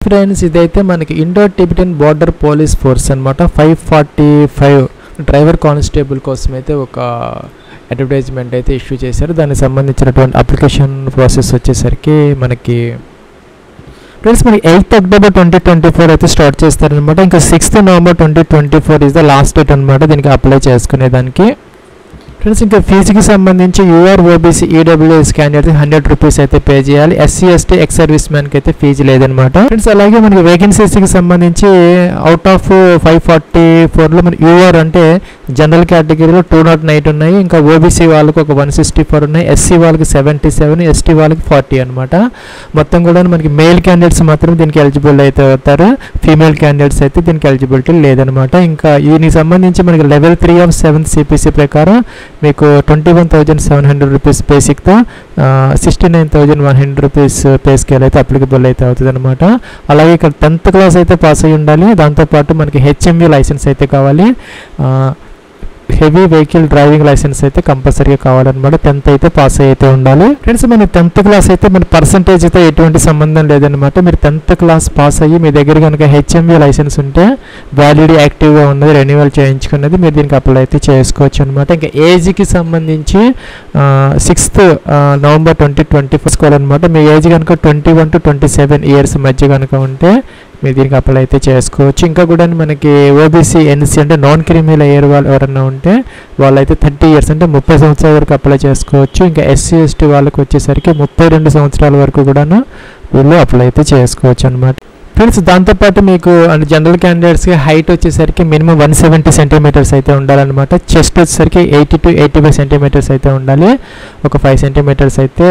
Friends, ఇదైతే మనకి Indo Tibetan border police force అనమాట. 545 డ్రైవర్ కానిస్టేబుల్ కోసం అయితే ఒక అడ్వర్టైజ్మెంట్ అయితే ఇష్యూ చేశారు. దానికి సంబంధించినటువంటి అప్లికేషన్ ప్రాసెస్ వచ్చేసరికి మనకి ఫ్రెండ్స్ 8th October 2024 అయితే స్టార్ట్ చేస్తారనమాట. ఇంకా 6th November 2024 is the last date అనమాట దీనికి అప్లై చేసుకునేదానికి. ఫ్రెండ్స్ ఇంకా ఫీజుకి సంబంధించి you're OBC EWS candidate 100 rupees అయితే పే చేయాలి. ఎస్సీ ఎస్టీ ఎక్స్ సర్వీస్ మ్యాన్కి అయితే ఫీజు లేదనమాట. ఫ్రెండ్స్ అలాగే మనకి వేకెన్సీస్కి సంబంధించి అవుట్ ఆఫ్ 544లో మన యూఆర్ అంటే జనరల్ కేటగిరీలో 209 ఉన్నాయి. ఇంకా ఓబీసీ వాళ్ళకి ఒక 164 ఉన్నాయి. ఎస్సీ వాళ్ళకి 77, ఎస్టీ వాళ్ళకి 40 అనమాట. మొత్తం కూడా మనకి మేల్ క్యాండిడేట్స్ మాత్రం దీనికి ఎలిజిబుల్ అయితే అవుతారు. ఫీమేల్ క్యాండిడేట్స్ అయితే దీనికి ఎలిజిబిలిటీ లేదనమాట. ఇంకా దీనికి సంబంధించి మనకి లెవెల్ 3 ఆఫ్ 7th CPC ప్రకారం మీకు 21,700 రూపీస్ బేసిక్తో 69,100 రూపీస్ పే స్కేల్ అయితే అప్లికబుల్ అయితే అవుతుంది అనమాట. అలాగే ఇక్కడ 10th క్లాస్ అయితే పాస్ అయ్యి ఉండాలి. దాంతోపాటు మనకి HMV లైసెన్స్ అయితే కావాలి. హెవీ వెహికల్ డ్రైవింగ్ లైసెన్స్ అయితే కంపల్సరీగా కావాలన్నమాట. 10th అయితే పాస్ అయితే ఉండాలి. ఫ్రెండ్స్ మన 10th క్లాస్ అయితే మన పర్సంటేజ్ అయితే ఎటువంటి సంబంధం లేదనమాట. మీరు 10th క్లాస్ పాస్ అయ్యి మీ దగ్గర కనుక HMV లైసెన్స్ ఉంటే వ్యాలిడ్ యాక్టివ్గా ఉన్నది, రెన్యువల్ చేయించుకున్నది, మీరు దీనికి అప్లై అయితే చేసుకోవచ్చు అనమాట. ఇంకా ఏజ్కి సంబంధించి 6th November 2024 తీసుకోవాలన్నమాట. మీ ఏజ్ కనుక 21 to 27 ఇయర్స్ మధ్య కనుక ఉంటే మీరు దీనికి అప్లై అయితే చేసుకోవచ్చు. ఇంకా కూడా మనకి ఓబీసీ ఎన్సీ అంటే నాన్ క్రిమినల్ అయ్యే వాళ్ళు ఎవరన్నా ఉంటే వాళ్ళైతే 30 ఇయర్స్ అంటే 30 సంవత్సరాల వరకు అప్లై చేసుకోవచ్చు. ఇంకా ఎస్సీ ఎస్టీ వాళ్ళకి వచ్చేసరికి 32 సంవత్సరాల వరకు కూడాను వీళ్ళు అప్లై అయితే చేసుకోవచ్చు అనమాట. ఫ్రెండ్స్ దాంతోపాటు మీకు జనరల్ క్యాండిడేట్స్కి హైట్ వచ్చేసరికి మినిమం 170 సెంటీమీటర్స్ అయితే ఉండాలన్నమాట. చెస్ట్ వచ్చేసరికి 80 to 85 సెంటీమీటర్స్ అయితే ఉండాలి. ఒక 5 సెంటీమీటర్స్ అయితే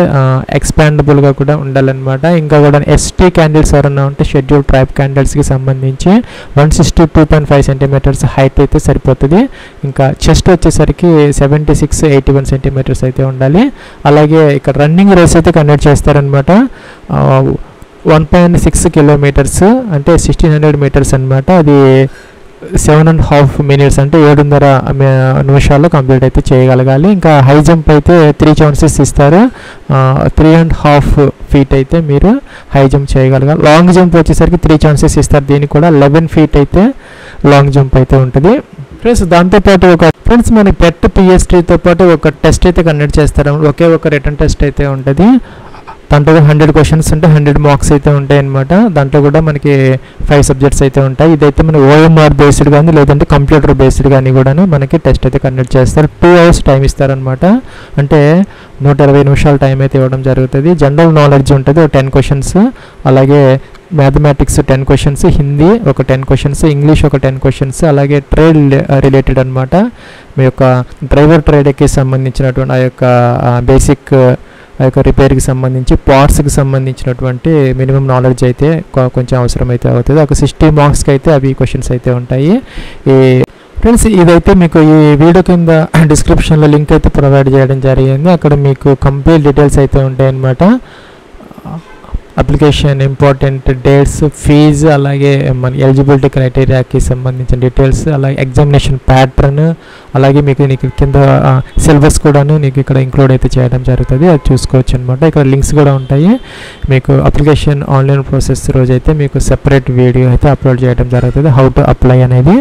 ఎక్స్పాండబుల్గా కూడా ఉండాలన్నమాట. ఇంకా కూడా ఎస్టీ క్యాండిడేట్స్ ఎవరన్నా ఉంటే షెడ్యూల్ ట్రైబ్ క్యాండిడేట్స్కి సంబంధించి 162.5 సెంటీమీటర్స్ హైట్ అయితే సరిపోతుంది. ఇంకా చెస్ట్ వచ్చేసరికి 76, 81 సెంటీమీటర్స్ అయితే ఉండాలి. అలాగే ఇక్కడ రన్నింగ్ రేస్ అయితే కండక్ట్ చేస్తారనమాట. 1.6 కిలోమీటర్స్ అంటే 1600 మీటర్స్ అనమాట. అది 7.5 మినిట్స్ అంటే 7.5 నిమిషాల్లో కంప్లీట్ అయితే చేయగలగాలి. ఇంకా హై జంప్ అయితే 3 ఛాన్సెస్ ఇస్తారు. 3.5 feet అయితే మీరు హై జంప్ చేయగలగాలి. లాంగ్ జంప్ వచ్చేసరికి 3 ఛాన్సెస్ ఇస్తారు. దీనికి కూడా 11 feet అయితే లాంగ్ జంప్ అయితే ఉంటుంది. ఫ్రెండ్స్ దాంతోపాటు ఫ్రెండ్స్ మనకి PET PSTతో పాటు ఒక టెస్ట్ అయితే కండక్ట్ చేస్తారు. ఒకే ఒక రిటర్న్ టెస్ట్ అయితే ఉంటుంది. దాంట్లో 100 క్వశ్చన్స్ ఉంటే 100 మార్క్స్ అయితే ఉంటాయి అనమాట. దాంట్లో కూడా మనకి 5 సబ్జెక్ట్స్ అయితే ఉంటాయి. ఇదైతే మన OMR బేస్డ్ కానీ లేదంటే కంప్యూటర్ బేస్డ్ కానీ కూడా మనకి టెస్ట్ అయితే కండక్ట్ చేస్తారు. 2 hours టైం ఇస్తారనమాట. అంటే 120 నిమిషాల టైం అయితే ఇవ్వడం జరుగుతుంది. జనరల్ నాలెడ్జ్ ఉంటుంది ఒక 10 క్వశ్చన్స్, అలాగే మ్యాథమెటిక్స్ 10 క్వశ్చన్స్, హిందీ ఒక 10 క్వశ్చన్స్, ఇంగ్లీష్ ఒక 10 క్వశ్చన్స్, అలాగే ట్రేడ్ రిలేటెడ్ అనమాట. మీ యొక్క డ్రైవర్ ట్రేడ్కి సంబంధించినటువంటి ఆ యొక్క బేసిక్ ఆ యొక్క రిపేర్కి సంబంధించి పార్ట్స్కి సంబంధించినటువంటి మినిమం నాలెడ్జ్ అయితే కొంచెం అవసరం అయితే అవుతుంది. ఒక 60 మార్క్స్కి అయితే అవి క్వశ్చన్స్ అయితే ఉంటాయి. ఫ్రెండ్స్ ఇదైతే మీకు ఈ వీడియో కింద డిస్క్రిప్షన్లో లింక్ అయితే ప్రొవైడ్ చేయడం జరిగింది. అక్కడ మీకు కంప్లీట్ డీటెయిల్స్ అయితే ఉంటాయి అన్నమాట. అప్లికేషన్ ఇంపార్టెంట్ డేట్స్, ఫీజు, అలాగే మన ఎలిజిబిలిటీ క్రైటీరియాకి సంబంధించిన డీటెయిల్స్, అలాగే ఎగ్జామినేషన్ ప్యాటర్న్, అలాగే మీకు నీకు కింద సిలబస్ కూడాను నీకు ఇక్కడ ఇంక్లూడ్ అయితే చేయడం జరుగుతుంది. అది చూసుకోవచ్చు అనమాట. ఇక్కడ లింక్స్ కూడా ఉంటాయి. మీకు అప్లికేషన్ ఆన్లైన్ ప్రాసెస్ రోజు అయితే మీకు సెపరేట్ వీడియో అయితే అప్లోడ్ చేయడం జరుగుతుంది, హౌ టు అప్లై అనేది.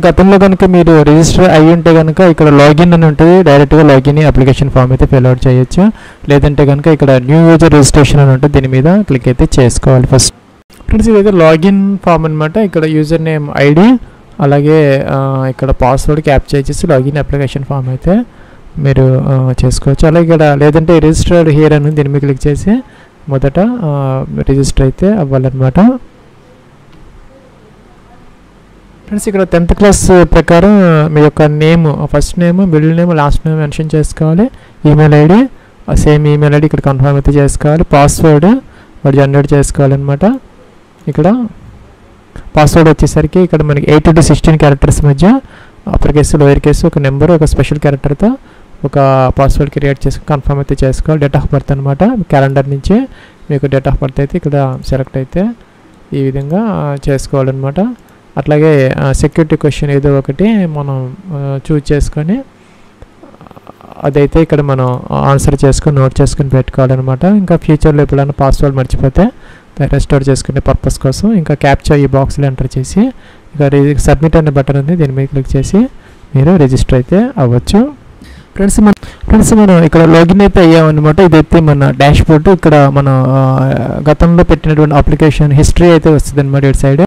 గతంలో కనుక మీరు రిజిస్టర్ అయ్యి ఉంటే కనుక ఇక్కడ లాగిన్ అని ఉంటుంది. డైరెక్ట్గా లాగిన్ అప్లికేషన్ ఫామ్ అయితే ఫిల్ అవుట్ చేయొచ్చు. లేదంటే కనుక ఇక్కడ న్యూ యూజర్ రిజిస్ట్రేషన్ అని ఉంటుంది. దీని మీద క్లిక్ అయితే చేసుకోవాలి ఫస్ట్. ఫ్రెండ్స్ ఇదైతే లాగిన్ ఫామ్ అనమాట. ఇక్కడ యూజర్ నేమ్, ఐడి, అలాగే ఇక్కడ పాస్వర్డ్ క్యాప్చర్ చేసి లాగిన్ అప్లికేషన్ ఫామ్ అయితే మీరు చేసుకోవచ్చు. అలాగే ఇక్కడ లేదంటే రిజిస్టర్డ్ హియర్ అని దీని మీద క్లిక్ చేసి మొదట రిజిస్టర్ అయితే అవ్వాలన్నమాట. ఫ్రెండ్స్ ఇక్కడ 10th క్లాస్ ప్రకారం మీ యొక్క name, first name, middle name, last name mention చేసుకోవాలి. Email ID, same email ID ఇక్కడ కన్ఫర్మ్ అయితే చేసుకోవాలి. పాస్వర్డ్ వాడు జనరేట్ చేసుకోవాలన్నమాట. ఇక్కడ పాస్వర్డ్ వచ్చేసరికి ఇక్కడ మనకి 8 to 16 క్యారెక్టర్స్ మధ్య అప్పర్ కేసు, లోయర్ కేసు, ఒక నెంబర్, ఒక స్పెషల్ క్యారెక్టర్తో ఒక పాస్వర్డ్ క్రియేట్ చేసి కన్ఫర్మ్ అయితే చేసుకోవాలి. డేట్ ఆఫ్ బర్త్ అనమాట. క్యాలెండర్ నుంచి మీకు డేట్ ఆఫ్ బర్త్ అయితే ఇక్కడ సెలెక్ట్ అయితే ఈ విధంగా చేసుకోవాలన్నమాట. అట్లాగే సెక్యూరిటీ క్వశ్చన్ ఏదో ఒకటి మనం చూజ్ చేసుకొని అదైతే ఇక్కడ మనం ఆన్సర్ చేసుకొని నోట్ చేసుకొని పెట్టుకోవాలన్నమాట. ఇంకా ఫ్యూచర్లో ఎప్పుడైనా పాస్వర్డ్ మర్చిపోతే రెస్టోర్ చేసుకునే పర్పస్ కోసం. ఇంకా క్యాప్చా ఈ బాక్స్లో ఎంటర్ చేసి ఇంకా సబ్మిట్ అనే బటన్ ఉంది, దీని మీద క్లిక్ చేసి మీరు రిజిస్టర్ అయితే అవ్వచ్చు. ఫ్రెండ్స్ మనం ఇక్కడ లాగిన్ అయితే అయ్యామన్నమాట. ఇదైతే మన డాష్ బోర్డు. ఇక్కడ మన గతంలో పెట్టినటువంటి అప్లికేషన్ హిస్టరీ అయితే వస్తుంది అనమాట ఇటు సైడ్.